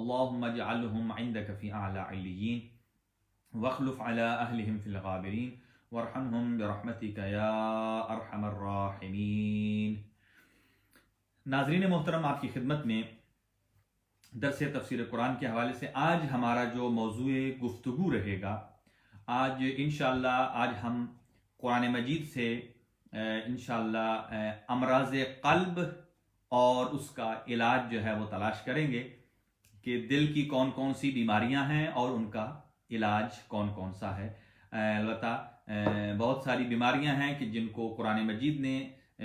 اللهم اجعلهم عندك في اعلى عليين واخلف على اهلهم في الغابرين وارحمهم برحمتك یا ارحم الراحمین۔ ناظرین محترم، آپ کی خدمت میں درس تفسیر قرآن کے حوالے سے آج ہمارا جو موضوع گفتگو رہے گا، آج انشاءاللہ ہم قرآن مجید سے انشاءاللہ امراض قلب اور اس کا علاج جو ہے وہ تلاش کریں گے کہ دل کی کون کون سی بیماریاں ہیں اور ان کا علاج کون کون سا ہے۔ البتہ بہت ساری بیماریاں ہیں کہ جن کو قرآن مجید نے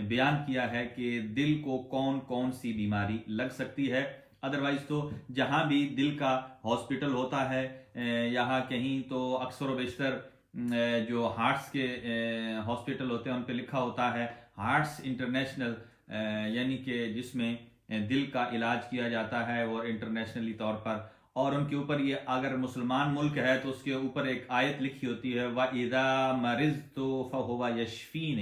بیان کیا ہے کہ دل کو کون کون سی بیماری لگ سکتی ہے۔ ادروائز تو جہاں بھی دل کا ہاسپٹل ہوتا ہے، یہاں کہیں تو اکثر و بیشتر جو ہارٹس کے ہاسپٹل ہوتے ہیں ان پہ لکھا ہوتا ہے ہارٹس انٹرنیشنل، یعنی کہ جس میں دل کا علاج کیا جاتا ہے اور انٹرنیشنلی طور پر، اور ان کے اوپر یہ اگر مسلمان ملک ہے تو اس کے اوپر ایک آیت لکھی ہوتی ہے وَإِذَا مَرِضْتُ فَهُوَ يَشْفِينِ،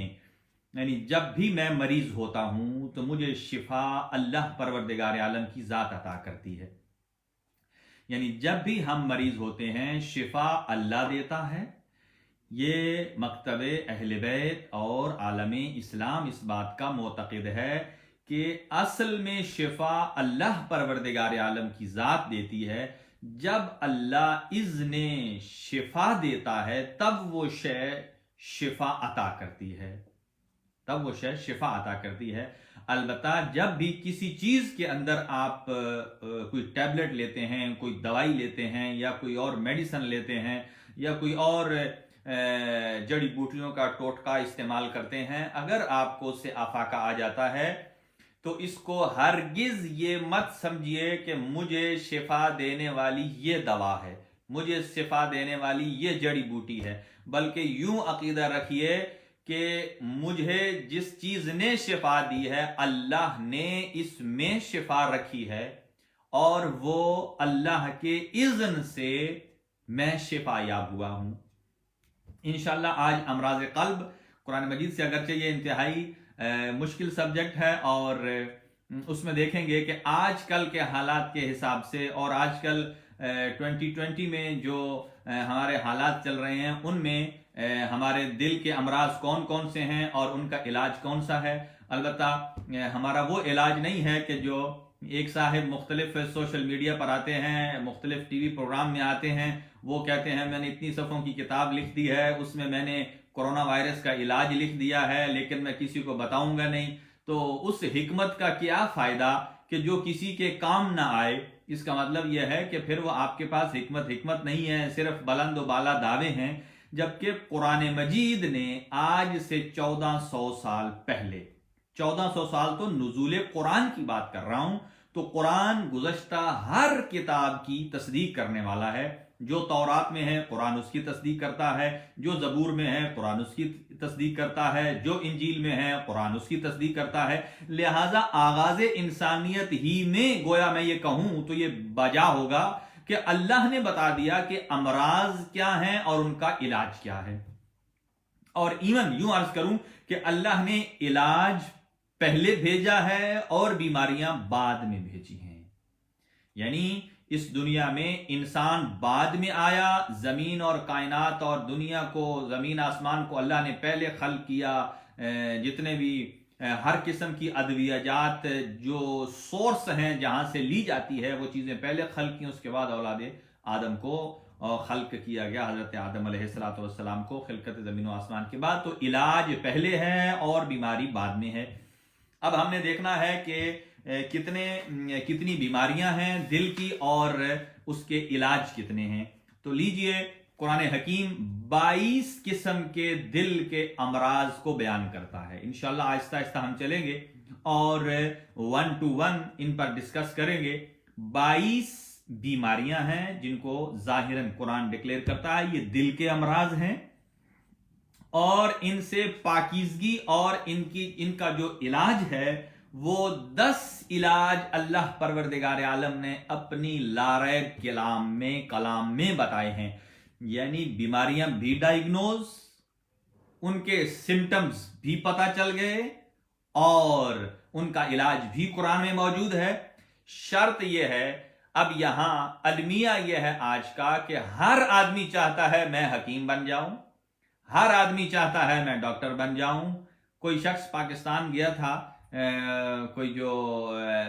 یعنی جب بھی میں مریض ہوتا ہوں تو مجھے شفا اللہ پروردگار عالم کی ذات عطا کرتی ہے۔ یعنی جب بھی ہم مریض ہوتے ہیں شفا اللہ دیتا ہے۔ یہ مکتب اہل بیت اور عالم اسلام اس بات کا معتقد ہے کہ اصل میں شفا اللہ پروردگار عالم کی ذات دیتی ہے۔ جب اللہ اذن شفا دیتا ہے تب وہ شے شفا عطا کرتی ہے، البتہ جب بھی کسی چیز کے اندر آپ کوئی ٹیبلٹ لیتے ہیں، کوئی دوائی لیتے ہیں، یا کوئی اور میڈیسن لیتے ہیں، یا کوئی اور جڑی بوٹیوں کا ٹوٹکا استعمال کرتے ہیں، اگر آپ کو اس سے آفاقہ آ جاتا ہے تو اس کو ہرگز یہ مت سمجھیے کہ مجھے شفا دینے والی یہ دوا ہے، مجھے شفا دینے والی یہ جڑی بوٹی ہے، بلکہ یوں عقیدہ رکھیے کہ مجھے جس چیز نے شفا دی ہے اللہ نے اس میں شفا رکھی ہے، اور وہ اللہ کے اذن سے میں شفا یاب ہوا ہوں۔ انشاءاللہ آج امراض قلب قرآن مجید سے، اگرچہ یہ انتہائی مشکل سبجیکٹ ہے، اور اس میں دیکھیں گے کہ آج کل کے حالات کے حساب سے اور آج کل 2020 میں جو ہمارے حالات چل رہے ہیں ان میں ہمارے دل کے امراض کون کون سے ہیں اور ان کا علاج کون سا ہے۔ البتہ ہمارا وہ علاج نہیں ہے کہ جو ایک صاحب مختلف سوشل میڈیا پر آتے ہیں، مختلف ٹی وی پروگرام میں آتے ہیں، وہ کہتے ہیں میں نے اتنی صفحوں کی کتاب لکھ دی ہے، اس میں میں نے کورونا وائرس کا علاج لکھ دیا ہے لیکن میں کسی کو بتاؤں گا نہیں۔ تو اس حکمت کا کیا فائدہ کہ جو کسی کے کام نہ آئے؟ اس کا مطلب یہ ہے کہ پھر وہ آپ کے پاس حکمت نہیں ہے، صرف بلند و بالا دعوے ہیں، جبکہ قرآن مجید نے آج سے 1400 سال پہلے، 1400 سال تو نزول قرآن کی بات کر رہا ہوں، تو قرآن گزشتہ ہر کتاب کی تصدیق کرنے والا ہے۔ جو تورات میں ہے قرآن اس کی تصدیق کرتا ہے، جو زبور میں ہے قرآن اس کی تصدیق کرتا ہے، جو انجیل میں ہے قرآن اس کی تصدیق کرتا ہے۔ لہٰذا آغاز انسانیت ہی میں گویا میں یہ کہوں تو یہ بجا ہوگا کہ اللہ نے بتا دیا کہ امراض کیا ہیں اور ان کا علاج کیا ہے، اور ایون یوں عرض کروں کہ اللہ نے علاج پہلے بھیجا ہے اور بیماریاں بعد میں بھیجی ہیں۔ یعنی اس دنیا میں انسان بعد میں آیا، زمین اور کائنات اور دنیا کو، زمین آسمان کو اللہ نے پہلے خلق کیا، جتنے بھی ہر قسم کی ادویاجات جو سورس ہیں جہاں سے لی جاتی ہے وہ چیزیں پہلے خلق کی، اس کے بعد اولاد آدم کو خلق کیا گیا، حضرت آدم علیہ السلام کو خلقت زمین و آسمان کے بعد۔ تو علاج پہلے ہے اور بیماری بعد میں ہے۔ اب ہم نے دیکھنا ہے کہ کتنی بیماریاں ہیں دل کی اور اس کے علاج کتنے ہیں۔ تو لیجئے قرآن حکیم 22 قسم کے دل کے امراض کو بیان کرتا ہے۔ انشاءاللہ آہستہ آہستہ ہم چلیں گے اور 1 to 1 ان پر ڈسکس کریں گے۔ 22 بیماریاں ہیں جن کو ظاہراً قرآن ڈکلیئر کرتا ہے یہ دل کے امراض ہیں، اور ان سے پاکیزگی اور ان کا جو علاج ہے وہ 10 علاج اللہ پروردگار عالم نے اپنی لاریب کلام میں بتائے ہیں۔ یعنی بیماریاں بھی ڈائگنوز، ان کے سمٹمز بھی پتہ چل گئے، اور ان کا علاج بھی قرآن میں موجود ہے۔ شرط یہ ہے اب یہاں المیہ یہ ہے آج کا کہ ہر آدمی چاہتا ہے میں حکیم بن جاؤں، ہر آدمی چاہتا ہے میں ڈاکٹر بن جاؤں۔ کوئی شخص پاکستان گیا تھا، کوئی جو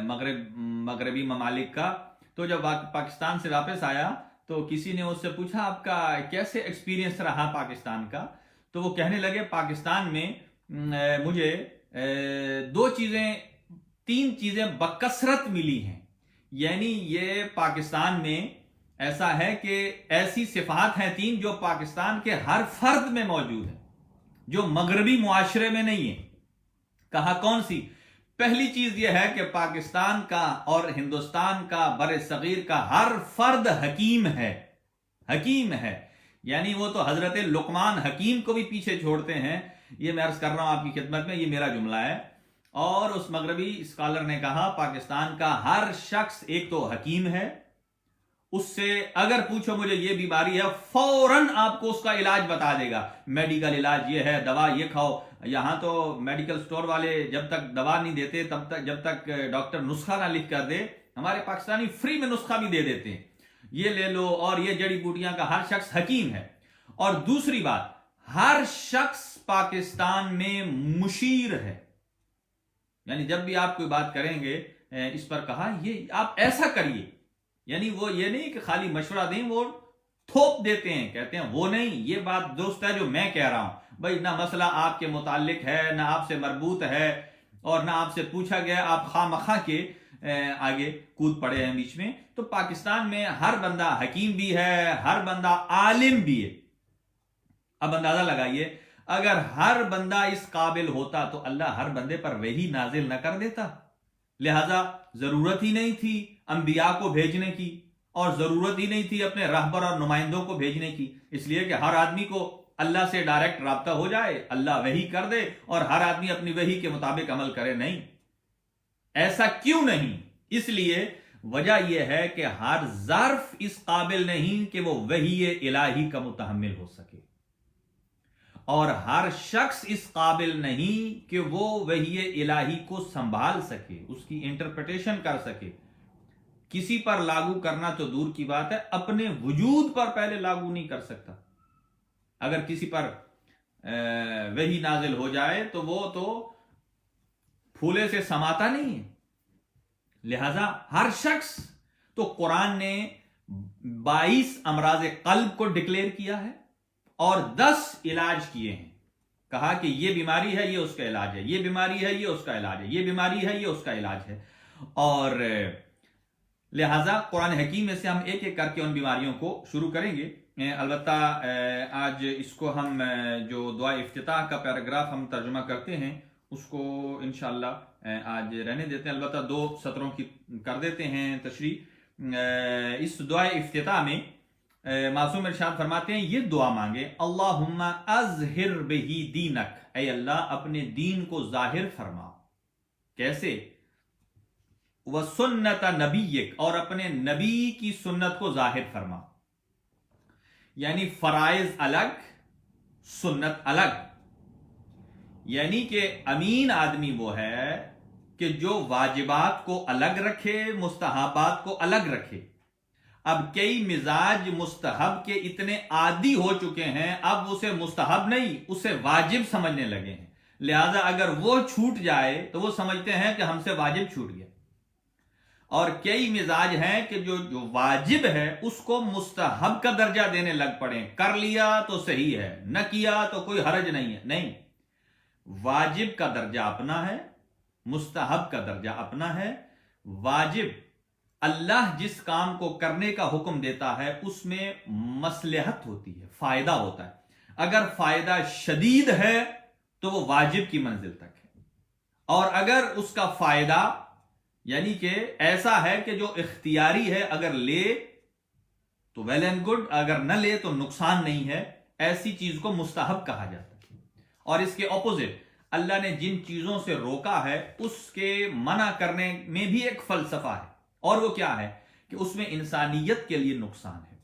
مغربی ممالک کا، تو جب پاکستان سے واپس آیا تو کسی نے اس سے پوچھا آپ کا کیسے ایکسپیرینس رہا پاکستان کا؟ تو وہ کہنے لگے پاکستان میں مجھے تین چیزیں بکثرت ملی ہیں، یعنی یہ پاکستان میں ایسا ہے کہ ایسی صفات ہیں تین جو پاکستان کے ہر فرد میں موجود ہیں، جو مغربی معاشرے میں نہیں ہے۔ کہا کون سی؟ پہلی چیز یہ ہے کہ پاکستان کا اور ہندوستان کا بر صغیر کا ہر فرد حکیم ہے، حکیم ہے، یعنی وہ تو حضرت لقمان حکیم کو بھی پیچھے چھوڑتے ہیں۔ یہ میں عرض کر رہا ہوں آپ کی خدمت میں، یہ میرا جملہ ہے، اور اس مغربی اسکالر نے کہا پاکستان کا ہر شخص ایک تو حکیم ہے، اس سے اگر پوچھو مجھے یہ بیماری ہے فوراً آپ کو اس کا علاج بتا دے گا، میڈیکل علاج یہ ہے، دوا یہ کھاؤ۔ یہاں تو میڈیکل سٹور والے جب تک دوا نہیں دیتے جب تک ڈاکٹر نسخہ نہ لکھ کر دے، ہمارے پاکستانی فری میں نسخہ بھی دے دیتے ہیں، یہ لے لو اور یہ جڑی بوٹیاں کا ہر شخص حکیم ہے۔ اور دوسری بات، ہر شخص پاکستان میں مشیر ہے، یعنی جب بھی آپ کوئی بات کریں گے اس پر کہا یہ آپ ایسا کریے، یعنی وہ یہ نہیں کہ خالی مشورہ دیں، وہ تھوپ دیتے ہیں، کہتے ہیں وہ نہیں، یہ بات درست ہے جو میں کہہ رہا ہوں بھائی، نہ مسئلہ آپ کے متعلق ہے، نہ آپ سے مربوط ہے، اور نہ آپ سے پوچھا گیا، آپ خواہ مخواہ کے آگے کود پڑے ہیں بیچ میں۔ تو پاکستان میں ہر بندہ حکیم بھی ہے، ہر بندہ عالم بھی ہے۔ اب اندازہ لگائیے اگر ہر بندہ اس قابل ہوتا تو اللہ ہر بندے پر وحی نازل نہ کر دیتا، لہذا ضرورت ہی نہیں تھی انبیاء کو بھیجنے کی، اور ضرورت ہی نہیں تھی اپنے رہبر اور نمائندوں کو بھیجنے کی، اس لیے کہ ہر آدمی کو اللہ سے ڈائریکٹ رابطہ ہو جائے، اللہ وحی کر دے اور ہر آدمی اپنی وحی کے مطابق عمل کرے۔ نہیں، ایسا کیوں نہیں؟ اس لیے وجہ یہ ہے کہ ہر ظرف اس قابل نہیں کہ وہ وحی الہی کا متحمل ہو سکے، اور ہر شخص اس قابل نہیں کہ وہ وحی الہی کو سنبھال سکے، اس کی انٹرپریٹیشن کر سکے۔ کسی پر لاگو کرنا تو دور کی بات ہے، اپنے وجود پر پہلے لاگو نہیں کر سکتا۔ اگر کسی پر وحی نازل ہو جائے تو وہ تو پھولے سے سماتا نہیں ہے، لہذا ہر شخص، تو قرآن نے 22 امراض قلب کو ڈکلیئر کیا ہے اور 10 علاج کیے ہیں، کہا کہ یہ بیماری ہے یہ اس کا علاج ہے، یہ بیماری ہے یہ اس کا علاج ہے، یہ بیماری ہے یہ اس کا علاج ہے، اور لہٰذا قرآن حکیم میں سے ہم ایک ایک کر کے ان بیماریوں کو شروع کریں گے۔ البتہ آج اس کو ہم جو دعا افتتاح کا پیراگراف ہم ترجمہ کرتے ہیں اس کو انشاءاللہ آج رہنے دیتے ہیں، البتہ 2 سطروں کی کر دیتے ہیں تشریح۔ اس دعا افتتاح میں معصوم ارشاد فرماتے ہیں یہ دعا مانگے، اللہم اظہر بہی دینک، اے اللہ اپنے دین کو ظاہر فرما۔ کیسے؟ وَسُنَّتَ نَبِيِّكَ، اور اپنے نبی کی سنت کو ظاہر فرما، یعنی فرائض الگ سنت الگ، یعنی کہ امین آدمی وہ ہے کہ جو واجبات کو الگ رکھے، مستحبات کو الگ رکھے۔ اب کئی مزاج مستحب کے اتنے عادی ہو چکے ہیں، اب اسے مستحب نہیں اسے واجب سمجھنے لگے ہیں، لہذا اگر وہ چھوٹ جائے تو وہ سمجھتے ہیں کہ ہم سے واجب چھوٹ گیا، اور کئی مزاج ہیں کہ جو واجب ہے اس کو مستحب کا درجہ دینے لگ پڑے، کر لیا تو صحیح ہے، نہ کیا تو کوئی حرج نہیں ہے۔ نہیں، واجب کا درجہ اپنا ہے، مستحب کا درجہ اپنا ہے۔ واجب اللہ جس کام کو کرنے کا حکم دیتا ہے اس میں مصلحت ہوتی ہے، فائدہ ہوتا ہے، اگر فائدہ شدید ہے تو وہ واجب کی منزل تک ہے، اور اگر اس کا فائدہ یعنی کہ ایسا ہے کہ جو اختیاری ہے، اگر لے تو ویل اینڈ گڈ، اگر نہ لے تو نقصان نہیں ہے، ایسی چیز کو مستحب کہا جاتا ہے۔ اور اس کے اپوزٹ اللہ نے جن چیزوں سے روکا ہے اس کے منع کرنے میں بھی ایک فلسفہ ہے، اور وہ کیا ہے کہ اس میں انسانیت کے لیے نقصان ہے۔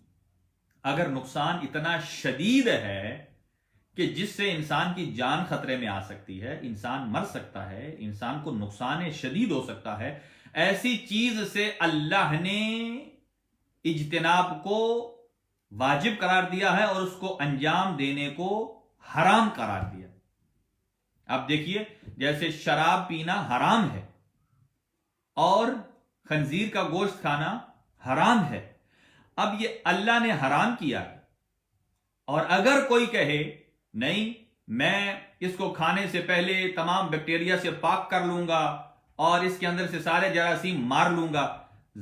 اگر نقصان اتنا شدید ہے کہ جس سے انسان کی جان خطرے میں آ سکتی ہے، انسان مر سکتا ہے، انسان کو نقصان شدید ہو سکتا ہے، ایسی چیز سے اللہ نے اجتناب کو واجب قرار دیا ہے اور اس کو انجام دینے کو حرام قرار دیا۔ اب دیکھیے، جیسے شراب پینا حرام ہے اور خنزیر کا گوشت کھانا حرام ہے، اب یہ اللہ نے حرام کیا ہے، اور اگر کوئی کہے نہیں میں اس کو کھانے سے پہلے تمام بیکٹیریا سے پاک کر لوں گا اور اس کے اندر سے سارے جراثیم مار لوں گا،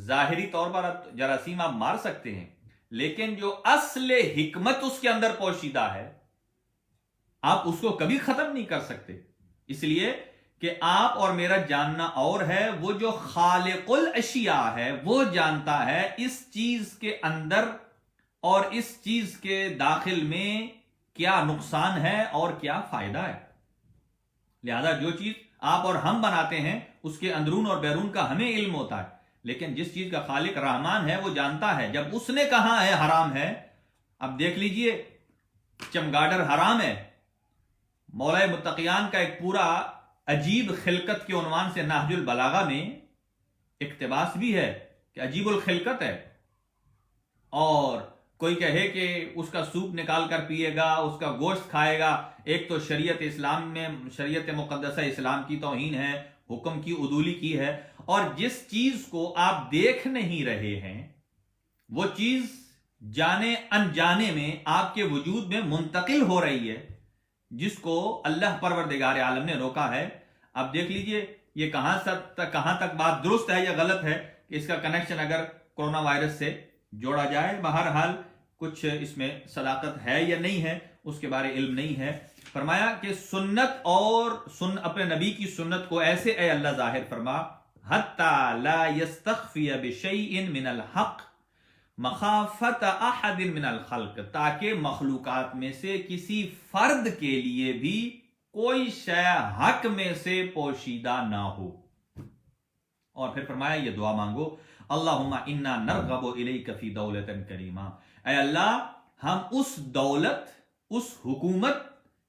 ظاہری طور پر جراثیم آپ مار سکتے ہیں، لیکن جو اصل حکمت اس کے اندر پوشیدہ ہے آپ اس کو کبھی ختم نہیں کر سکتے۔ اس لیے کہ آپ اور میرا جاننا اور ہے، وہ جو خالق الاشیاء ہے وہ جانتا ہے اس چیز کے اندر اور اس چیز کے داخل میں کیا نقصان ہے اور کیا فائدہ ہے۔ لہذا جو چیز آپ اور ہم بناتے ہیں اس کے اندرون اور بیرون کا ہمیں علم ہوتا ہے، لیکن جس چیز کا خالق رحمان ہے وہ جانتا ہے، جب اس نے کہا ہے حرام ہے۔ اب دیکھ لیجئے، چمگاڈر حرام ہے، مولا متقیان کا ایک پورا عجیب خلقت کے عنوان سے نہج البلاغہ میں اقتباس بھی ہے کہ عجیب الخلقت ہے، اور کوئی کہے کہ اس کا سوپ نکال کر پیے گا، اس کا گوشت کھائے گا، ایک تو شریعت اسلام میں، شریعت مقدسہ اسلام کی توہین ہے، حکم کی عدولی کی ہے، اور جس چیز کو آپ دیکھ نہیں رہے ہیں وہ چیز جانے انجانے میں آپ کے وجود میں منتقل ہو رہی ہے، جس کو اللہ پروردگار عالم نے روکا ہے۔ اب دیکھ لیجئے یہ کہاں تک بات درست ہے یا غلط ہے کہ اس کا کنیکشن اگر کرونا وائرس سے جوڑا جائے، بہرحال کچھ اس میں صداقت ہے یا نہیں ہے اس کے بارے علم نہیں ہے۔ فرمایا کہ سنت اور اپنے نبی کی سنت کو ایسے اے اللہ ظاہر فرما، حتی لا یستخفی بشیء من الحق مخافت احد من الخلق، تاکہ مخلوقات میں سے کسی فرد کے لیے بھی کوئی شے حق میں سے پوشیدہ نہ ہو۔ اور پھر فرمایا یہ دعا مانگو، اللہم انا نرغب الیک فی دولت کریمہ، اے اللہ ہم اس دولت، اس حکومت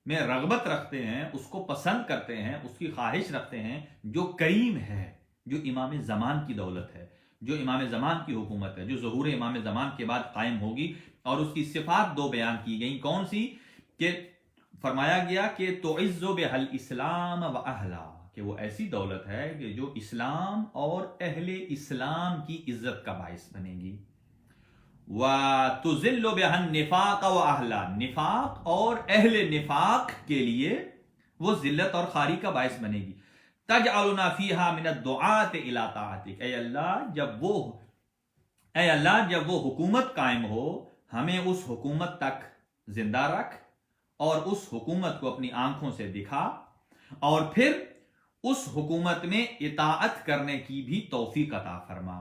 میں رغبت رکھتے ہیں، اس کو پسند کرتے ہیں، اس کی خواہش رکھتے ہیں جو کریم ہے، جو امام زمان کی دولت ہے، جو امام زمان کی حکومت ہے، جو ظہور امام زمان کے بعد قائم ہوگی۔ اور اس کی صفات دو بیان کی گئیں، کون سی؟ کہ فرمایا گیا کہ تعز بها الاسلام و اہلا، کہ وہ ایسی دولت ہے کہ جو اسلام اور اہل اسلام کی عزت کا باعث بنے گی، وَتُذِلُّ بِهَا النِّفَاقَ وَأَهْلَا، نفاق اور اہل نفاق کے لیے وہ ذلت اور خاری کا باعث بنے گی۔ تَجْعَلُنَا فِيهَا مِنَ الدُّعَاةِ إِلَىٰ طَاعَتِكَ، اے اللہ جب وہ حکومت قائم ہو ہمیں اس حکومت تک زندہ رکھ اور اس حکومت کو اپنی آنکھوں سے دکھا، اور پھر اس حکومت میں اطاعت کرنے کی بھی توفیق عطا فرما،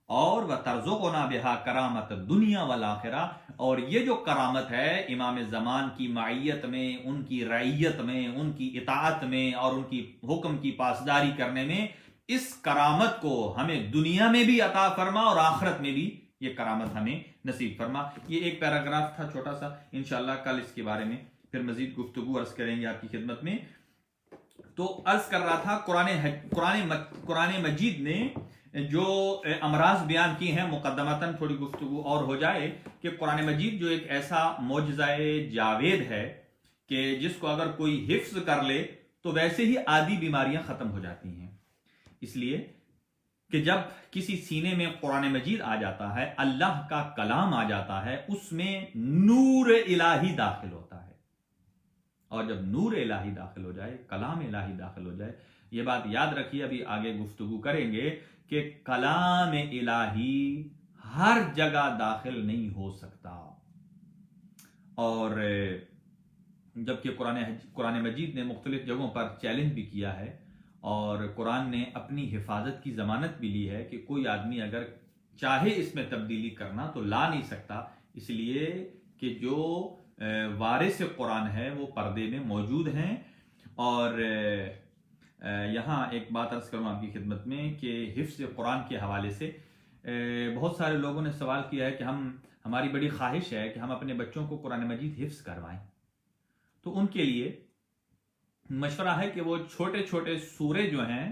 اور وَتَرْزُقُنَا بِهَا کَرَامَةَ الدُّنْيَا وَالْآخِرَةِ، اور یہ جو کرامت ہے امام زمان کی معیت میں، ان کی رعیت میں، ان کی اطاعت میں اور ان کی حکم کی پاسداری کرنے میں، اس کرامت کو ہمیں دنیا میں بھی عطا فرما اور آخرت میں بھی یہ کرامت ہمیں نصیب فرما۔ یہ ایک پیراگراف تھا چھوٹا سا، انشاءاللہ کل اس کے بارے میں پھر مزید گفتگو عرض کریں گے آپ کی خدمت میں۔ تو عرض کر رہا تھا قرآن مجید نے جو امراض بیان کی ہیں، مقدمتاً تھوڑی گفتگو اور ہو جائے کہ قرآن مجید جو ایک ایسا معجزہ جاوید ہے کہ جس کو اگر کوئی حفظ کر لے تو ویسے ہی آدھی بیماریاں ختم ہو جاتی ہیں، اس لیے کہ جب کسی سینے میں قرآن مجید آ جاتا ہے، اللہ کا کلام آ جاتا ہے، اس میں نور الہی داخل ہوتا ہے، اور جب نور الہی داخل ہو جائے، کلام الہی داخل ہو جائے، یہ بات یاد رکھیے، ابھی آگے گفتگو کریں گے کہ کلام الہی ہر جگہ داخل نہیں ہو سکتا، اور جبکہ قرآن مجید نے مختلف جگہوں پر چیلنج بھی کیا ہے، اور قرآن نے اپنی حفاظت کی ضمانت بھی لی ہے کہ کوئی آدمی اگر چاہے اس میں تبدیلی کرنا تو لا نہیں سکتا، اس لیے کہ جو وارث قرآن ہے وہ پردے میں موجود ہیں۔ اور یہاں ایک بات عرض کروں آپ کی خدمت میں کہ حفظ قرآن کے حوالے سے بہت سارے لوگوں نے سوال کیا ہے کہ ہماری بڑی خواہش ہے کہ ہم اپنے بچوں کو قرآن مجید حفظ کروائیں، تو ان کے لیے مشورہ ہے کہ وہ چھوٹے چھوٹے سورے جو ہیں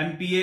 MPA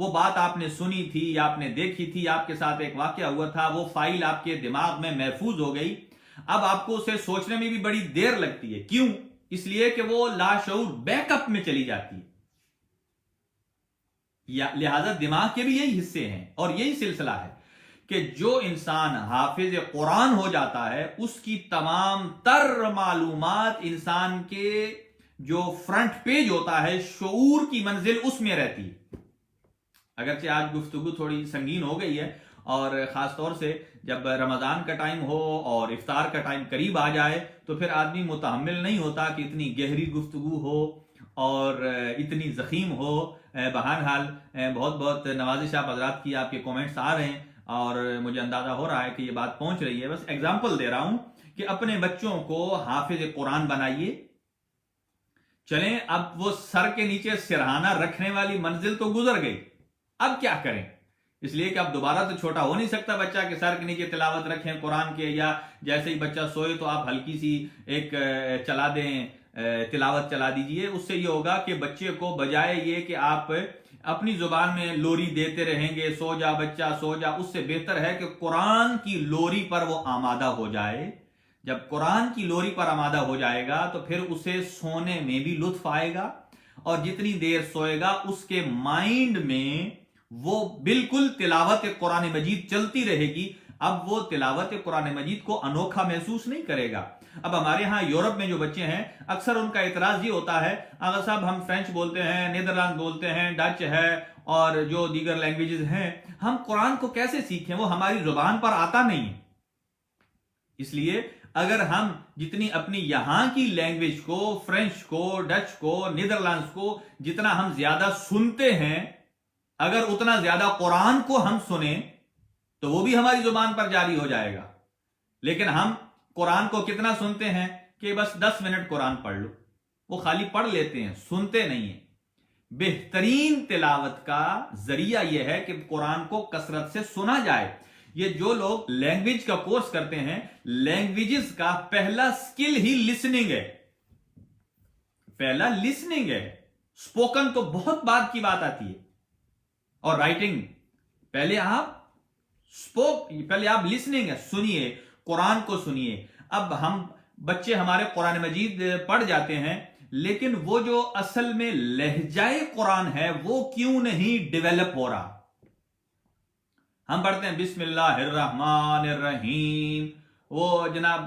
وہ بات آپ نے سنی تھی یا آپ نے دیکھی تھی، آپ کے ساتھ ایک واقعہ ہوا تھا، وہ فائل آپ کے دماغ میں محفوظ ہو گئی، اب آپ کو اسے سوچنے میں بھی بڑی دیر لگتی ہے. کیوں؟ اس لیے کہ وہ لاشعور بیک اپ میں چلی جاتی ہے. لہذا دماغ کے بھی یہی حصے ہیں اور یہی سلسلہ ہے کہ جو انسان حافظ قرآن ہو جاتا ہے اس کی تمام تر معلومات انسان کے جو فرنٹ پیج ہوتا ہے، شعور کی منزل اس میں رہتی ہے. اگرچہ آج گفتگو تھوڑی سنگین ہو گئی ہے، اور خاص طور سے جب رمضان کا ٹائم ہو اور افطار کا ٹائم قریب آ جائے تو پھر آدمی متحمل نہیں ہوتا کہ اتنی گہری گفتگو ہو اور اتنی زخیم ہو. بہرحال بہت بہت نوازش آپ حضرات کی، آپ کے کومنٹس آ رہے ہیں اور مجھے اندازہ ہو رہا ہے کہ یہ بات پہنچ رہی ہے. بس ایگزامپل دے رہا ہوں کہ اپنے بچوں کو حافظ قرآن بنائیے. چلیں اب وہ سر کے نیچے سرہانہ رکھنے والی منزل تو گزر گئی، اب کیا کریں؟ اس لیے کہ اب دوبارہ تو چھوٹا ہو نہیں سکتا بچہ کہ سر کے نیچے تلاوت رکھیں قرآن کے، یا جیسے ہی بچہ سوئے تو آپ ہلکی سی ایک چلا دیں، تلاوت چلا دیجئے. اس سے یہ ہوگا کہ بچے کو بجائے یہ کہ آپ اپنی زبان میں لوری دیتے رہیں گے، سو جا بچہ سو جا، اس سے بہتر ہے کہ قرآن کی لوری پر وہ آمادہ ہو جائے. جب قرآن کی لوری پر آمادہ ہو جائے گا تو پھر اسے سونے میں بھی لطف آئے گا، اور جتنی دیر سوئے گا اس کے مائنڈ میں وہ بالکل تلاوت قرآن مجید چلتی رہے گی. اب وہ تلاوت قرآن مجید کو انوکھا محسوس نہیں کرے گا. اب ہمارے ہاں یورپ میں جو بچے ہیں اکثر ان کا اعتراض یہ ہوتا ہے، آغا صاحب ہم فرینچ بولتے ہیں، نیدرلینڈ بولتے ہیں، ڈچ ہے اور جو دیگر لینگویجز ہیں، ہم قرآن کو کیسے سیکھیں؟ وہ ہماری زبان پر آتا نہیں. اس لیے اگر ہم جتنی اپنی یہاں کی لینگویج کو، فرینچ کو، ڈچ کو، نیدرلینڈز کو جتنا ہم زیادہ سنتے ہیں، اگر اتنا زیادہ قرآن کو ہم سنیں تو وہ بھی ہماری زبان پر جاری ہو جائے گا. لیکن ہم قرآن کو کتنا سنتے ہیں کہ بس 10 منٹ قرآن پڑھ لو، وہ خالی پڑھ لیتے ہیں، سنتے نہیں ہیں. بہترین تلاوت کا ذریعہ یہ ہے کہ قرآن کو کثرت سے سنا جائے. یہ جو لوگ لینگویج کا کورس کرتے ہیں، لینگویجز کا پہلا سکل ہی لسننگ ہے. پہلا لسننگ ہے. سپوکن تو بہت بعد کی بات آتی ہے، اور رائٹنگ پہلے آپ لسننگ ہے، سنیے قرآن کو سنیے. اب ہم بچے ہمارے قرآن مجید پڑھ جاتے ہیں، لیکن وہ جو اصل میں لہجہ قرآن ہے وہ کیوں نہیں ڈیولپ ہو رہا؟ ہم پڑھتے ہیں بسم اللہ الرحمن الرحیم، وہ جناب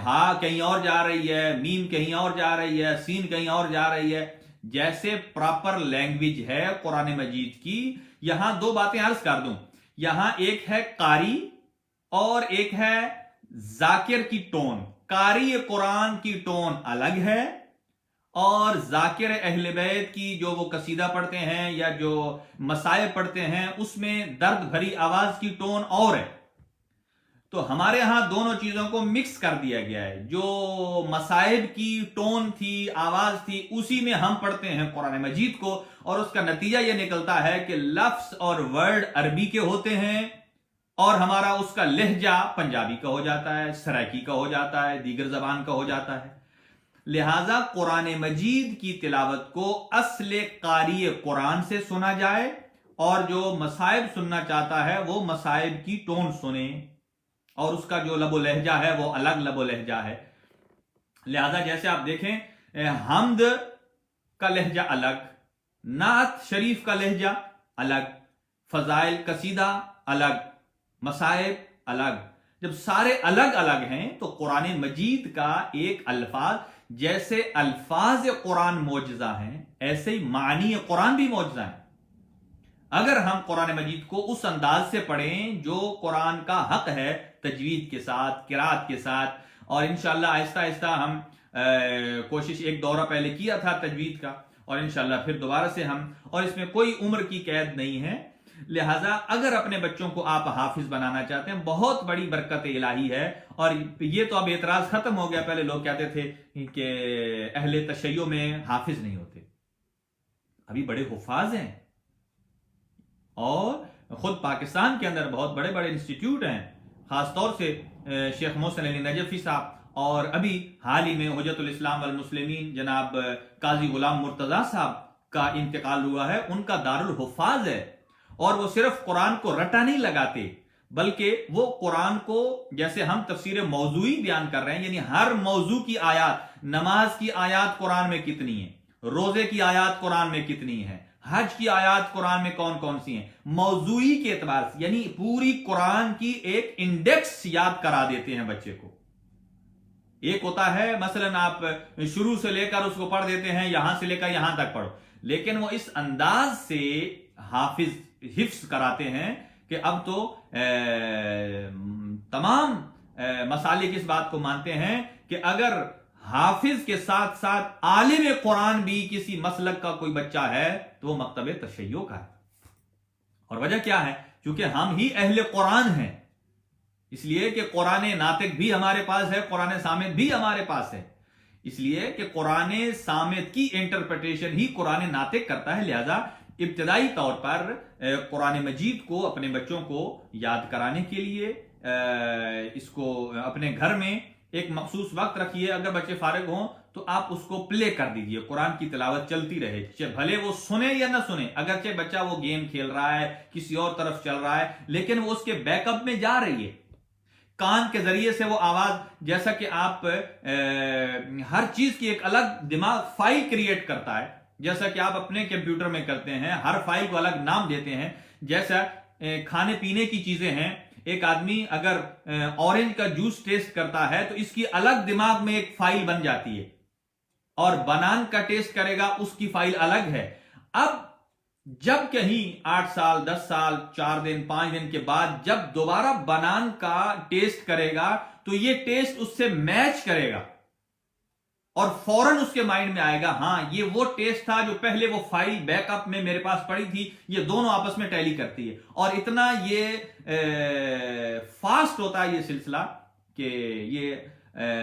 ہا کہیں اور جا رہی ہے، میم کہیں اور جا رہی ہے، سین کہیں اور جا رہی ہے. جیسے پراپر لینگویج ہے قرآن مجید کی. یہاں دو باتیں عرض کر دوں، یہاں ایک ہے قاری اور ایک ہے ذاکر کی ٹون. قاری قرآن کی ٹون الگ ہے، اور ذاکر اہل بیت کی جو وہ قصیدہ پڑھتے ہیں یا جو مسائب پڑھتے ہیں اس میں درد بھری آواز کی ٹون اور ہے. تو ہمارے ہاں دونوں چیزوں کو مکس کر دیا گیا ہے. جو مسائب کی ٹون تھی، آواز تھی، اسی میں ہم پڑھتے ہیں قرآن مجید کو، اور اس کا نتیجہ یہ نکلتا ہے کہ لفظ اور ورڈ عربی کے ہوتے ہیں، اور ہمارا اس کا لہجہ پنجابی کا ہو جاتا ہے، سرائکی کا ہو جاتا ہے، دیگر زبان کا ہو جاتا ہے. لہذا قرآن مجید کی تلاوت کو اصل قاری قرآن سے سنا جائے، اور جو مسائب سننا چاہتا ہے وہ مسائب کی ٹون سنے، اور اس کا جو لب و لہجہ ہے وہ الگ لب و لہجہ ہے. لہذا جیسے آپ دیکھیں حمد کا لہجہ الگ، نعت شریف کا لہجہ الگ، فضائل قصیدہ الگ، مسائب الگ. جب سارے الگ الگ ہیں تو قرآن مجید کا ایک الفاظ، جیسے الفاظ قرآن معجزہ ہیں ایسے ہی معنی قرآن بھی معجزہ ہیں. اگر ہم قرآن مجید کو اس انداز سے پڑھیں جو قرآن کا حق ہے، تجوید کے ساتھ، قرات کے ساتھ، اور انشاءاللہ آہستہ آہستہ ہم کوشش ایک دورہ پہلے کیا تھا تجوید کا، اور انشاءاللہ پھر دوبارہ سے ہم، اور اس میں کوئی عمر کی قید نہیں ہے. لہٰذا اگر اپنے بچوں کو آپ حافظ بنانا چاہتے ہیں، بہت بڑی برکت الہی ہے. اور یہ تو اب اعتراض ختم ہو گیا. پہلے لوگ کہتے تھے کہ اہل تشیع میں حافظ نہیں ہوتے، ابھی بڑے حفاظ ہیں، اور خود پاکستان کے اندر بہت بڑے بڑے انسٹیٹیوٹ ہیں، خاص طور سے شیخ محسن علی نجفی صاحب، اور ابھی حال ہی میں حجت الاسلام والمسلمین جناب قاضی غلام مرتضیٰ صاحب کا انتقال ہوا ہے، ان کا دارالحفاظ ہے. اور وہ صرف قرآن کو رٹا نہیں لگاتے بلکہ وہ قرآن کو، جیسے ہم تفسیر موضوعی بیان کر رہے ہیں، یعنی ہر موضوع کی آیات، نماز کی آیات قرآن میں کتنی ہیں، روزے کی آیات قرآن میں کتنی ہیں، حج کی آیات قرآن میں کون کون سی ہیں، موضوعی کے اعتبار سے یعنی پوری قرآن کی ایک انڈیکس یاد کرا دیتے ہیں بچے کو۔ ایک ہوتا ہے مثلا آپ شروع سے لے کر اس کو پڑھ دیتے ہیں، یہاں سے لے کر یہاں تک پڑھو، لیکن وہ اس انداز سے حفظ کراتے ہیں کہ اب تو تمام مسالک اس بات کو مانتے ہیں کہ اگر حافظ کے ساتھ ساتھ عالم قرآن بھی کسی مسلک کا کوئی بچہ ہے تو وہ مکتب تشیع کا ہے۔ اور وجہ کیا ہے؟ کیونکہ ہم ہی اہل قرآن ہیں، اس لیے کہ قرآن ناطق بھی ہمارے پاس ہے، قرآن صامت بھی ہمارے پاس ہے، اس لیے کہ قرآن صامت کی انٹرپریٹیشن ہی قرآن ناطق کرتا ہے۔ لہذا ابتدائی طور پر قرآن مجید کو اپنے بچوں کو یاد کرانے کے لیے اس کو اپنے گھر میں ایک مخصوص وقت رکھیے، اگر بچے فارغ ہوں تو آپ اس کو پلے کر دیجئے، قرآن کی تلاوت چلتی رہے، بھلے وہ سنے یا نہ سنے، اگرچہ بچہ وہ گیم کھیل رہا ہے، کسی اور طرف چل رہا ہے، لیکن وہ اس کے بیک اپ میں جا رہی ہے، کان کے ذریعے سے وہ آواز، جیسا کہ آپ ہر چیز کی ایک الگ دماغ فائل کریٹ کرتا ہے، جیسا کہ آپ اپنے کمپیوٹر میں کرتے ہیں، ہر فائل کو الگ نام دیتے ہیں، جیسا کھانے پینے کی چیزیں ہیں، ایک آدمی اگر اورنج کا جوس ٹیسٹ کرتا ہے تو اس کی الگ دماغ میں ایک فائل بن جاتی ہے، اور بنان کا ٹیسٹ کرے گا اس کی فائل الگ ہے۔ اب جب کہیں 8 سال 10 سال 4 دن 5 دن کے بعد جب دوبارہ بنان کا ٹیسٹ کرے گا تو یہ ٹیسٹ اس سے میچ کرے گا اور فوراً اس کے مائنڈ میں آئے گا، ہاں یہ وہ ٹیسٹ تھا جو پہلے وہ فائل بیک اپ میں میرے پاس پڑی تھی، یہ دونوں آپس میں ٹیلی کرتی ہے، اور اتنا یہ فاسٹ ہوتا ہے یہ سلسلہ کہ یہ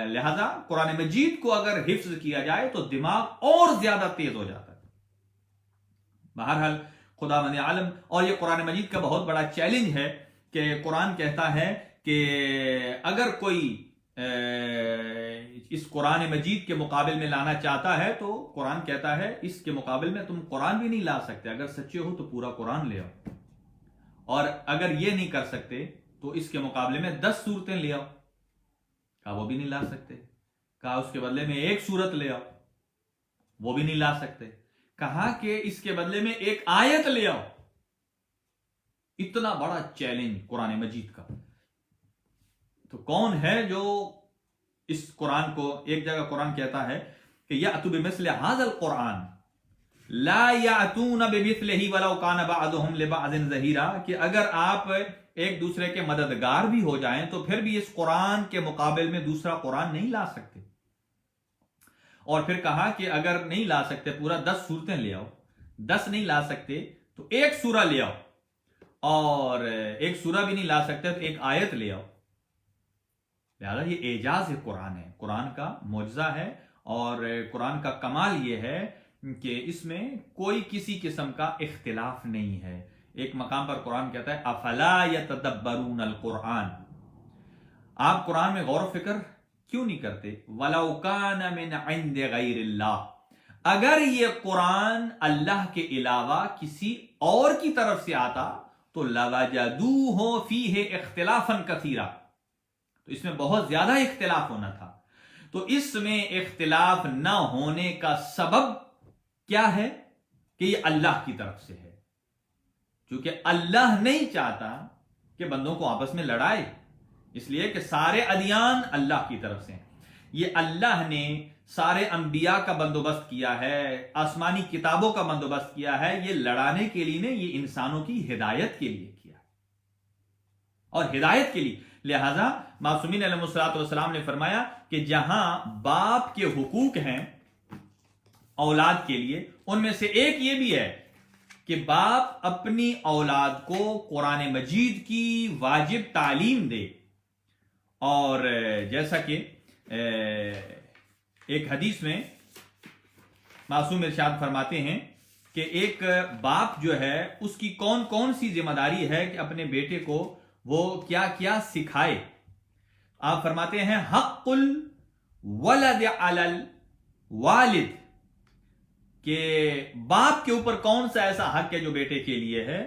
لہذا قرآن مجید کو اگر حفظ کیا جائے تو دماغ اور زیادہ تیز ہو جاتا ہے۔ بہرحال خداوند عالم، اور یہ قرآن مجید کا بہت بڑا چیلنج ہے کہ قرآن کہتا ہے کہ اگر کوئی اس قرآن مجید کے مقابل میں لانا چاہتا ہے تو قرآن کہتا ہے اس کے مقابل میں تم قرآن بھی نہیں لا سکتے، اگر سچے ہو تو پورا قرآن لے آؤ، اور اگر یہ نہیں کر سکتے تو اس کے مقابلے میں 10 سورتیں لے آؤ۔ کہا وہ بھی نہیں لا سکتے، کہا اس کے بدلے میں 1 سورت لے آؤ، وہ بھی نہیں لا سکتے، کہا کہ اس کے بدلے میں 1 آیت لے آؤ۔ اتنا بڑا چیلنج قرآن مجید کا، تو کون ہے جو اس قرآن کو، ایک جگہ قرآن کہتا ہے کہ یأتوا بمثل هذا القرآن لا یأتون بمثلہ ولو کان بعضهم لبعض ظہیرا، کہ اگر آپ ایک دوسرے کے مددگار بھی ہو جائیں تو پھر بھی اس قرآن کے مقابل میں دوسرا قرآن نہیں لا سکتے۔ اور پھر کہا کہ اگر نہیں لا سکتے پورا 10 سورتیں لے آؤ، 10 نہیں لا سکتے تو 1 سورہ لے آؤ، اور 1 سورہ بھی نہیں لا سکتے تو 1 آیت لے آؤ۔ لہذا یہ اعجاز قرآن ہے، قرآن کا معجزہ ہے، اور قرآن کا کمال یہ ہے کہ اس میں کوئی کسی قسم کا اختلاف نہیں ہے۔ ایک مقام پر قرآن کہتا ہے افلا یتدبرون القرآن، آپ قرآن میں غور و فکر کیوں نہیں کرتے؟ وَلَوْ كَانَ مِنْ عِنْدِ غَيْرِ اللَّهِ، اگر یہ قرآن اللہ کے علاوہ کسی اور کی طرف سے آتا تو لَوَجَدُوهُ فِيهِ اخْتِلَافًا كَثِيرًا، تو اس میں بہت زیادہ اختلاف ہونا تھا۔ تو اس میں اختلاف نہ ہونے کا سبب کیا ہے کہ یہ اللہ کی طرف سے ہے، کیونکہ اللہ نہیں چاہتا کہ بندوں کو آپس میں لڑائے، اس لیے کہ سارے ادیان اللہ کی طرف سے ہیں، یہ اللہ نے سارے انبیاء کا بندوبست کیا ہے، آسمانی کتابوں کا بندوبست کیا ہے، یہ لڑانے کے لیے نہیں، یہ انسانوں کی ہدایت کے لیے کیا، اور ہدایت کے لیے۔ لہذا معصومین علیہ الصلوۃ والسلام نے فرمایا کہ جہاں باپ کے حقوق ہیں اولاد کے لیے، ان میں سے ایک یہ بھی ہے کہ باپ اپنی اولاد کو قرآن مجید کی واجب تعلیم دے، اور جیسا کہ ایک حدیث میں معصوم ارشاد فرماتے ہیں کہ ایک باپ جو ہے اس کی کون کون سی ذمہ داری ہے کہ اپنے بیٹے کو وہ کیا کیا سکھائے۔ آپ فرماتے ہیں حق الولد علی الوالد، کہ باپ کے اوپر کون سا ایسا حق ہے جو بیٹے کے لیے ہے،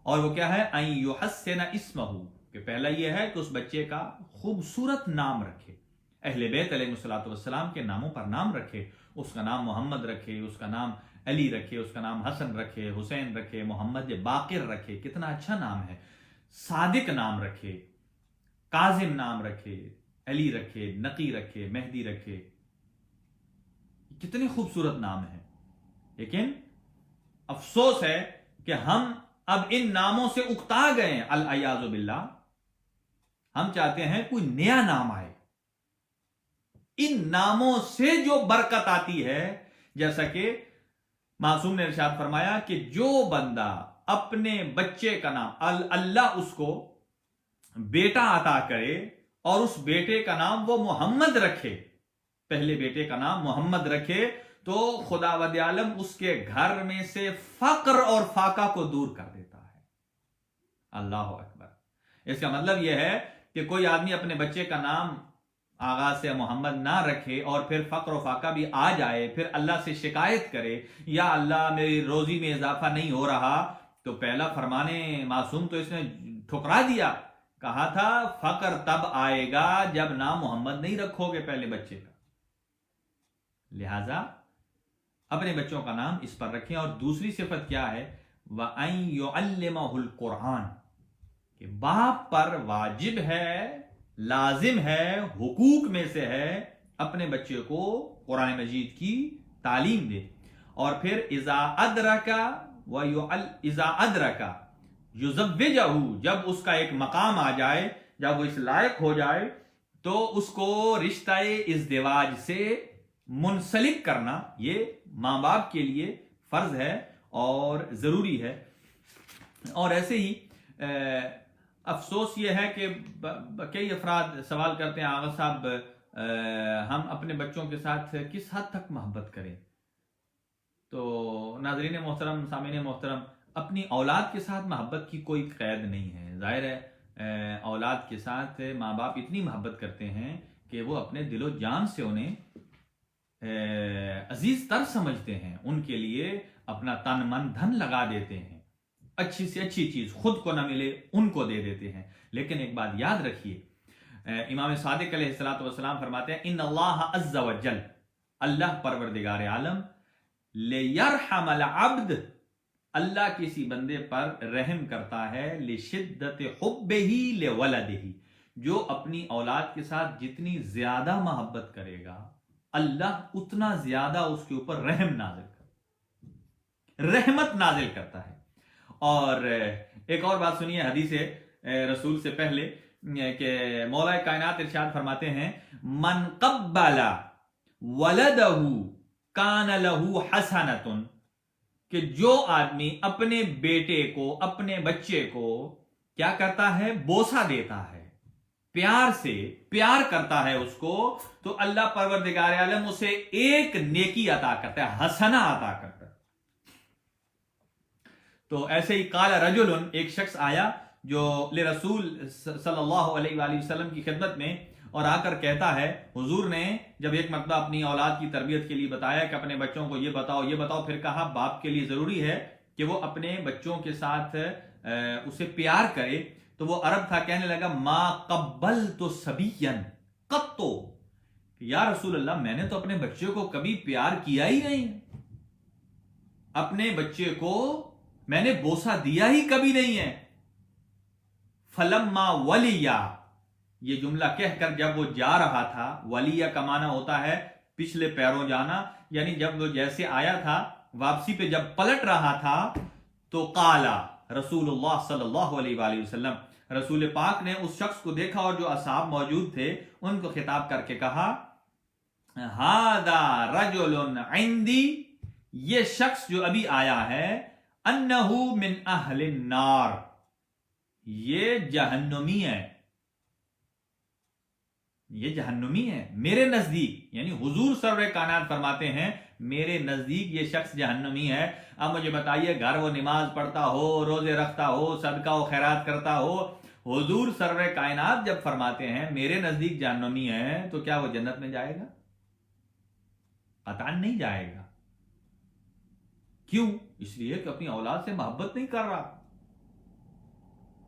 اور وہ کیا ہے؟ ان یحسن اسمہ، کہ پہلا یہ ہے کہ اس بچے کا خوبصورت نام رکھے، اہل بیت علیہ الصلوۃ والسلام کے ناموں پر نام رکھے، اس کا نام محمد رکھے، اس کا نام علی رکھے، اس کا نام حسن رکھے، حسین رکھے، محمد باقر رکھے، کتنا اچھا نام ہے، صادق نام رکھے، کاظم نام رکھے، علی رکھے، نقی رکھے، مہدی رکھے، کتنے خوبصورت نام ہیں۔ لیکن افسوس ہے کہ ہم اب ان ناموں سے اکتا گئے ہیں، العیاذ باللہ۔ ہم چاہتے ہیں کوئی نیا نام آئے، ان ناموں سے جو برکت آتی ہے، جیسا کہ معصوم نے ارشاد فرمایا کہ جو بندہ اپنے بچے کا نام اللہ اس کو بیٹا عطا کرے اور اس بیٹے کا نام وہ محمد رکھے، پہلے بیٹے کا نام محمد رکھے، تو خدا وند عالم اس کے گھر میں سے فقر اور فاقہ کو دور کر دیتا ہے۔ اللہ اکبر۔ اس کا مطلب یہ ہے کہ کوئی آدمی اپنے بچے کا نام آغاز سے محمد نہ رکھے اور پھر فقر و فاقہ بھی آ جائے، پھر اللہ سے شکایت کرے، یا اللہ میری روزی میں اضافہ نہیں ہو رہا، تو پہلا فرمانے معصوم تو اس نے ٹھکرا دیا، کہا تھا فقر تب آئے گا جب نام محمد نہیں رکھو گے پہلے بچے کا۔ لہذا اپنے بچوں کا نام اس پر رکھیں۔ اور دوسری صفت کیا ہے؟ وَأَن يُعَلِّمَهُ الْقُرْآنَ، کہ باپ پر واجب ہے، لازم ہے، حقوق میں سے ہے اپنے بچے کو قرآن مجید کی تعلیم دے۔ اور پھر اذا ادرک یزوجہ، جب اس کا ایک مقام آ جائے، جب وہ اس لائق ہو جائے، تو اس کو رشتہ ازدواج سے منسلک کرنا یہ ماں باپ کے لیے فرض ہے اور ضروری ہے۔ اور ایسے ہی افسوس یہ ہے کہ کئی افراد سوال کرتے ہیں آغا صاحب ہم اپنے بچوں کے ساتھ کس حد تک محبت کریں؟ تو ناظرین محترم، سامعین محترم، اپنی اولاد کے ساتھ محبت کی کوئی قید نہیں ہے۔ ظاہر ہے اولاد کے ساتھ ماں باپ اتنی محبت کرتے ہیں کہ وہ اپنے دل و جان سے انہیں عزیز تر سمجھتے ہیں، ان کے لیے اپنا تن من دھن لگا دیتے ہیں، اچھی سے اچھی چیز خود کو نہ ملے ان کو دے دیتے ہیں۔ لیکن ایک بات یاد رکھیے، امام صادق علیہ السلام فرماتے ہیں ان اللہ عز وجل، اللہ پروردگار عالم، لیرحم العبد، اللہ کسی بندے پر رحم کرتا ہے، لشدت حبہ لولدہ، جو اپنی اولاد کے ساتھ جتنی زیادہ محبت کرے گا اللہ اتنا زیادہ اس کے اوپر رحم نازل کرتا، رحمت نازل کرتا ہے۔ اور ایک اور بات سنیے حدیث رسول سے پہلے کہ مولا کائنات ارشاد فرماتے ہیں من قبل ولدہ کان لہ حسنۃ، کہ جو آدمی اپنے بیٹے کو، اپنے بچے کو کیا کرتا ہے؟ بوسہ دیتا ہے، پیار سے پیار کرتا ہے اس کو، تو اللہ پروردگار عالم اسے ایک نیکی عطا کرتا ہے، حسنہ عطا کرتا ہے۔ تو ایسے ہی قال رجل، ایک شخص آیا جو لرسول صلی اللہ علیہ وآلہ وسلم کی خدمت میں، اور آ کر کہتا ہے حضور نے جب ایک مرتبہ اپنی اولاد کی تربیت کے لیے بتایا کہ اپنے بچوں کو یہ بتاؤ یہ بتاؤ، پھر کہا باپ کے لیے ضروری ہے کہ وہ اپنے بچوں کے ساتھ اسے پیار کرے، تو وہ عرب تھا، کہنے لگا ما قبلت صبیا قط، یا رسول اللہ میں نے تو اپنے بچے کو کبھی پیار کیا ہی نہیں، اپنے بچے کو میں نے بوسہ دیا ہی کبھی نہیں ہے۔ فلما ولیا، یہ جملہ کہہ کر جب وہ جا رہا تھا، ولیہ کا معنی ہوتا ہے پچھلے پیروں جانا، یعنی جب وہ جیسے آیا تھا واپسی پہ جب پلٹ رہا تھا، تو قالا رسول اللہ صلی اللہ علیہ وآلہ وسلم، رسول پاک نے اس شخص کو دیکھا اور جو اصحاب موجود تھے ان کو خطاب کر کے کہا ھذا رجل عندی، یہ شخص جو ابھی آیا ہے، انہ من اہل النار، یہ جہنمی ہے، یہ جہنمی ہے میرے نزدیک، یعنی حضور سرور کائنات فرماتے ہیں میرے نزدیک یہ شخص جہنمی ہے۔ اب مجھے بتائیے، گھر وہ نماز پڑھتا ہو، روزے رکھتا ہو، صدقہ و خیرات کرتا ہو، حضور سرور کائنات جب فرماتے ہیں میرے نزدیک جہنمی ہے، تو کیا وہ جنت میں جائے گا؟ قطعاً نہیں جائے گا۔ کیوں؟ اس لیے کہ اپنی اولاد سے محبت نہیں کر رہا۔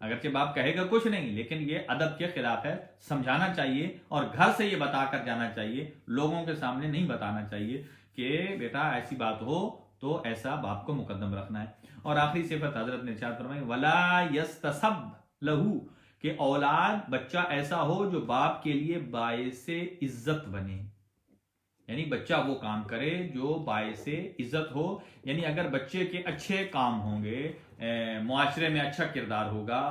اگرچہ باپ کہے گا کچھ نہیں، لیکن یہ ادب کے خلاف ہے، سمجھانا چاہیے اور گھر سے یہ بتا کر جانا چاہیے، لوگوں کے سامنے نہیں بتانا چاہیے کہ بیٹا ایسی بات ہو تو ایسا باپ کو مقدم رکھنا ہے۔ اور آخری صفت حضرت نے ارشاد فرمائی وَلَا يَسْتَسَبْ لَهُ، کہ اولاد بچہ ایسا ہو جو باپ کے لیے باعث عزت بنے، یعنی بچہ وہ کام کرے جو باعث عزت ہو، یعنی اگر بچے کے اچھے کام ہوں گے، معاشرے میں اچھا کردار ہوگا،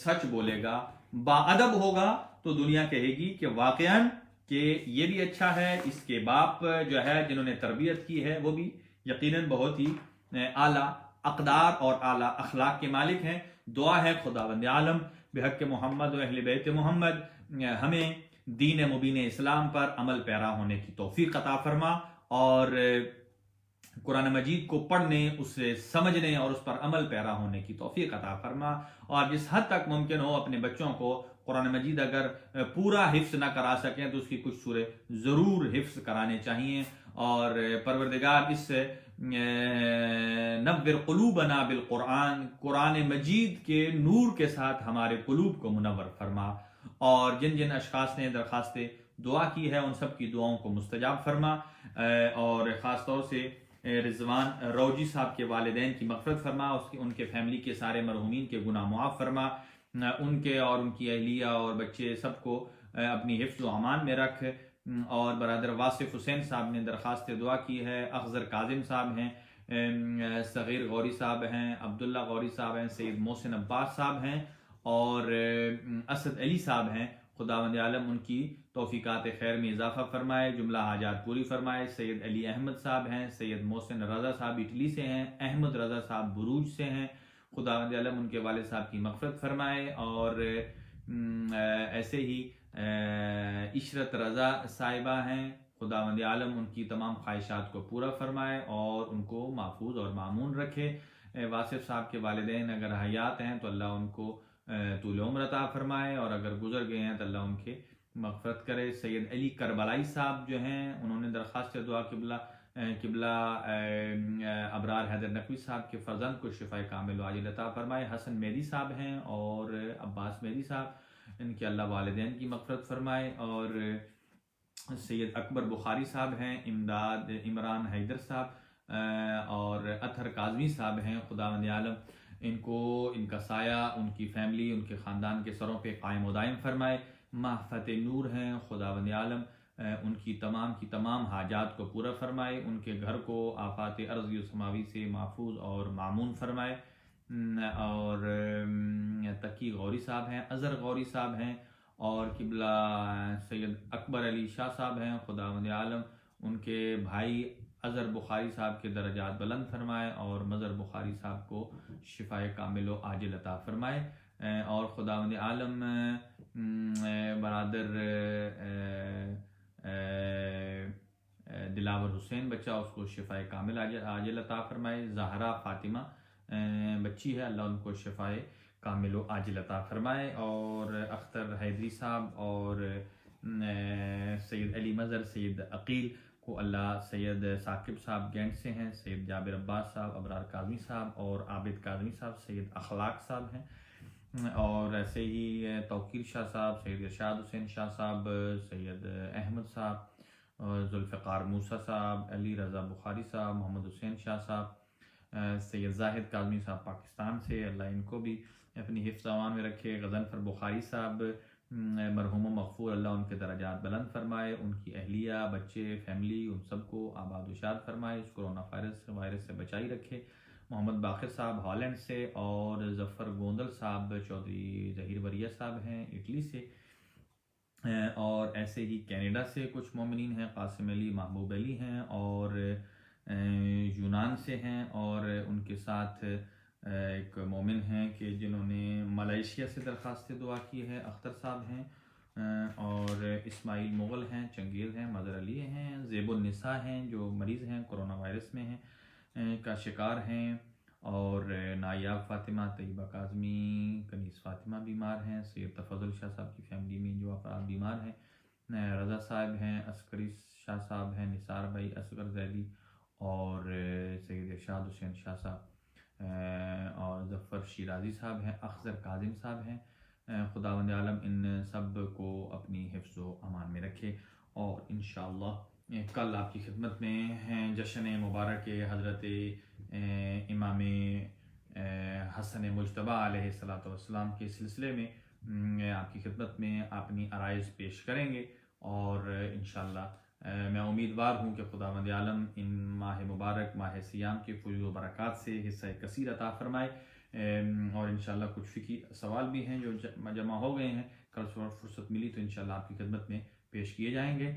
سچ بولے گا، باادب ہوگا، تو دنیا کہے گی کہ واقعاً کہ یہ بھی اچھا ہے، اس کے باپ جو ہے جنہوں نے تربیت کی ہے وہ بھی یقیناً بہت ہی اعلیٰ اقدار اور اعلیٰ اخلاق کے مالک ہیں۔ دعا ہے خداوند عالم بحق محمد و اہل بیت محمد ہمیں دین مبین اسلام پر عمل پیرا ہونے کی توفیق عطا فرما، اور قرآن مجید کو پڑھنے، اسے سمجھنے اور اس پر عمل پیرا ہونے کی توفیق عطا فرما، اور جس حد تک ممکن ہو اپنے بچوں کو قرآن مجید اگر پورا حفظ نہ کرا سکیں تو اس کی کچھ سورے ضرور حفظ کرانے چاہیے، اور پروردگار اس نور قلوبنا بالقرآن، قرآن مجید کے نور کے ساتھ ہمارے قلوب کو منور فرما، اور جن جن اشخاص نے درخواست دعا کی ہے ان سب کی دعاؤں کو مستجاب فرما، اور خاص طور سے رضوان روجی صاحب کے والدین کی مغفرت فرما، ان کے فیملی کے سارے مرحومین کے گناہ معاف فرما، ان کے اور ان کی اہلیہ اور بچے سب کو اپنی حفظ و امان میں رکھ۔ اور برادر واصف حسین صاحب نے درخواست دعا کی ہے، اخضر کاظم صاحب ہیں، صغیر غوری صاحب ہیں، عبداللہ غوری صاحب ہیں، سید محسن عباس صاحب ہیں، اور اسد علی صاحب ہیں۔ خداوند عالم ان کی توفیقات خیر میں اضافہ فرمائے، جملہ حاجات پوری فرمائے۔ سید علی احمد صاحب ہیں، سید محسن رضا صاحب اٹلی سے ہیں، احمد رضا صاحب بروج سے ہیں، خداوند عالم ان کے والد صاحب کی مغفرت فرمائے، اور ایسے ہی عشرت رضا صاحبہ ہیں، خداوند عالم ان کی تمام خواہشات کو پورا فرمائے اور ان کو محفوظ اور مامون رکھے۔ واصف صاحب کے والدین اگر حیات ہیں تو اللہ ان کو طول عمر عطا فرمائے، اور اگر گزر گئے ہیں تو اللہ ان کے مغفرت کرے۔ سید علی کربلائی صاحب جو ہیں انہوں نے درخواست دعا قبلہ ابرار حیدر نقوی صاحب کے فرزند کو شفا کامل و عاجل عطا فرمائے۔ حسن مہدی صاحب ہیں اور عباس مہدی صاحب، ان کے اللہ والدین کی مغفرت فرمائے، اور سید اکبر بخاری صاحب ہیں، امداد عمران حیدر صاحب اور اطہر کاظمی صاحب ہیں، خداوند عالم ان کو، ان کا سایہ، ان کی فیملی، ان کے خاندان کے سروں پہ قائم و دائم فرمائے۔ محفت نور ہیں، خداوند عالم ان کی تمام حاجات کو پورا فرمائے، ان کے گھر کو آفات ارضی و سماوی سے محفوظ اور مامون فرمائے۔ اور تقی غوری صاحب ہیں، اظہر غوری صاحب ہیں، اور قبلہ سید اکبر علی شاہ صاحب ہیں، خداوند عالم ان کے بھائی اظہر بخاری صاحب کے درجات بلند فرمائے، اور مظہر بخاری صاحب کو شفا کامل و عاجل عطا فرمائے، اور خداوند عالم برادر دلاور حسین بچہ، اس کو شفا کامل عاجل عطا فرمائے۔ زہرا فاطمہ بچی ہے، اللہ ان کو شفا کامل و عاجل عطا فرمائے، اور اختر حیدری صاحب اور سید علی مظہر، سید عقیل کو اللہ، سید ثاقب صاحب گینٹ سے ہیں، سید جابر عباس صاحب، ابرار کاظمی صاحب اور عابد کاظمی صاحب، سید اخلاق صاحب ہیں، اور ایسے ہی توقیر شاہ صاحب، سید ارشاد حسین شاہ صاحب، سید احمد صاحب، ذوالفقار موسیٰ صاحب، علی رضا بخاری صاحب، محمد حسین شاہ صاحب، سید زاہد کاظمی صاحب پاکستان سے، اللہ ان کو بھی اپنی حفظ امان میں رکھے۔ غضنفر بخاری صاحب مرحوم و مغفور، اللہ ان کے درجات بلند فرمائے، ان کی اہلیہ، بچے، فیملی، ان سب کو آباد و شاد فرمائے، اس کورونا وائرس سے بچائی رکھے۔ محمد باقر صاحب ہالینڈ سے، اور ظفر گوندل صاحب چودھری ظہیر وریہ صاحب ہیں اٹلی سے، اور ایسے ہی کینیڈا سے کچھ مومنین ہیں، قاسم علی، محبوب علی ہیں، اور یونان سے ہیں، اور ان کے ساتھ ایک مومن ہیں کہ جنہوں نے ملائیشیا سے درخواست دعا کی ہے، اختر صاحب ہیں، اور اسماعیل مغل ہیں، چنگیز ہیں، مظہر علی ہیں، زیب النساء ہیں جو مریض ہیں، کرونا وائرس میں ہیں کا شکار ہیں، اور نایاب فاطمہ، طیبہ کاظمی، کنیز فاطمہ بیمار ہیں، سید تفضل شاہ صاحب کی فیملی میں جو افراد بیمار ہیں، رضا صاحب ہیں، عسکری شاہ صاحب ہیں، نثار بھائی اصغر زیدی، اور سید ارشاد حسین شاہ صاحب اور ظفر شیرازی صاحب ہیں، اخضر کاظم صاحب ہیں، خداوند عالم ان سب کو اپنی حفظ و امان میں رکھے، اور انشاءاللہ کل آپ کی خدمت میں ہیں جشن مبارک حضرت امام حسن مجتبیٰ علیہ الصلاۃ والسلام کے سلسلے میں آپ کی خدمت میں اپنی عرائض پیش کریں گے، اور انشاءاللہ میں امیدوار ہوں کہ خداوند عالم ان ماہ مبارک ماہ سیام کے فضول و برکات سے حصہ کثیر عطا فرمائے، اور انشاءاللہ کچھ فقہی سوال بھی ہیں جو جمع ہو گئے ہیں، کل فرصت ملی تو انشاءاللہ آپ کی خدمت میں پیش کیے جائیں گے۔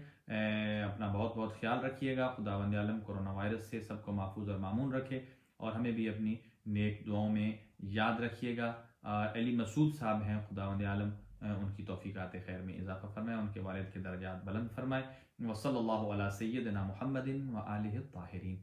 اپنا بہت بہت خیال رکھیے گا، خداوند عالم کرونا وائرس سے سب کو محفوظ اور مامون رکھے، اور ہمیں بھی اپنی نیک دعاؤں میں یاد رکھیے گا۔ علی مسعود صاحب ہیں، خداوند عالم ان کی توفیقات خیر میں اضافہ فرمائے، ان کے والد کے درجات بلند فرمائے۔ وصلی اللہ علی سیدنا محمد و آلہ الطاہرین۔